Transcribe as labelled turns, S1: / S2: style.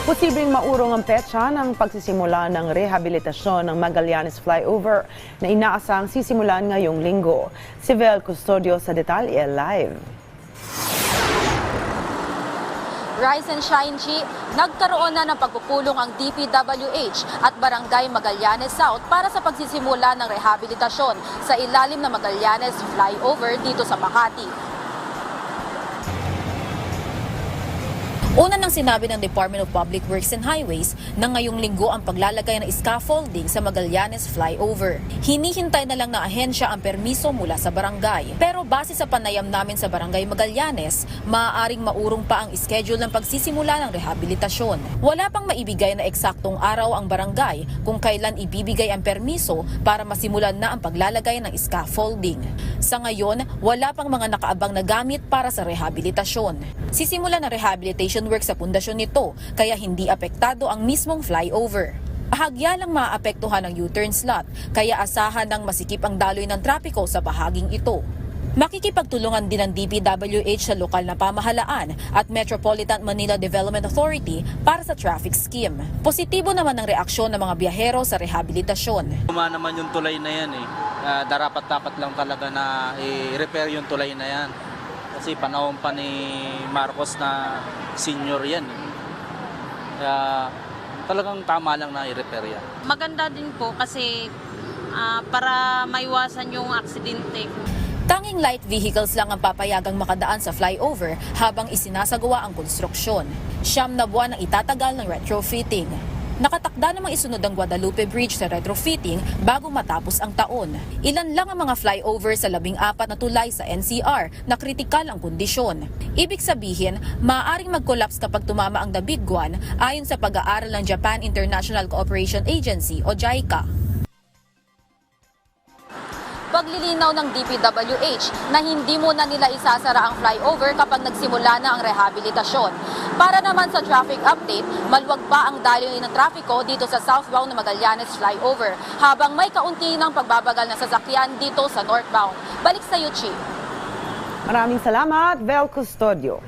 S1: Posibleng maurong ang petsa ng pagsisimula ng rehabilitasyon ng Magallanes Flyover na inaasang sisimulan ngayong linggo. Si Vel Custodio sa detalye live.
S2: Rise and Shine G, nagkaroon na ng pagpupulong ang DPWH at Barangay Magallanes South para sa pagsisimula ng rehabilitasyon sa ilalim ng Magallanes Flyover dito sa Makati. Una nang sinabi ng Department of Public Works and Highways na ngayong linggo ang paglalagay ng scaffolding sa Magallanes Flyover. Hinihintay na lang na ahensya ang permiso mula sa barangay. Pero base sa panayam namin sa Barangay Magallanes, maaaring maurong pa ang schedule ng pagsisimula ng rehabilitasyon. Wala pang maibigay na eksaktong araw ang barangay kung kailan ibibigay ang permiso para masimulan na ang paglalagay ng scaffolding. Sa ngayon, wala pang mga nakaabang na gamit para sa rehabilitasyon. Sisimulan ang rehabilitation work sa pundasyon nito kaya hindi apektado ang mismong flyover. Bahagya lang maapektuhan ang U-turn slot kaya asahan ng masikip ang daloy ng trapiko sa bahaging ito. Makikipagtulungan din ng DPWH sa lokal na pamahalaan at Metropolitan Manila Development Authority para sa traffic scheme. Positibo naman ang reaksyon ng mga biyahero sa rehabilitasyon.
S3: Tuma naman yung tulay na yan Darapat-dapat lang talaga na i-repair yung tulay na yan. Kasi panahon pa ni Marcos na senior yan. Kaya talagang tama lang na i-repair yan.
S4: Maganda din po kasi para maiwasan yung aksidente.
S2: Tanging light vehicles lang ang papayagang makadaan sa flyover habang isinasagawa ang konstruksyon. 9 na buwan ang itatagal ng retrofitting. Nakatakda namang isunod ang Guadalupe Bridge sa retrofitting bago matapos ang taon. Ilan lang ang mga flyover sa 14 na tulay sa NCR na kritikal ang kondisyon. Ibig sabihin, maaaring mag-collapse kapag tumama ang Dabiguan ayon sa pag-aaral ng Japan International Cooperation Agency o JICA. Paglilinaw ng DPWH na hindi muna nila isasara ang flyover kapag nagsimula na ang rehabilitasyon. Para naman sa traffic update, maluwag pa ang daloy ng trapiko dito sa southbound na Magallanes Flyover habang may kaunti ng pagbabagal na sasakyan dito sa northbound. Balik sa Yuchi.
S1: Maraming salamat, Vel Custodio.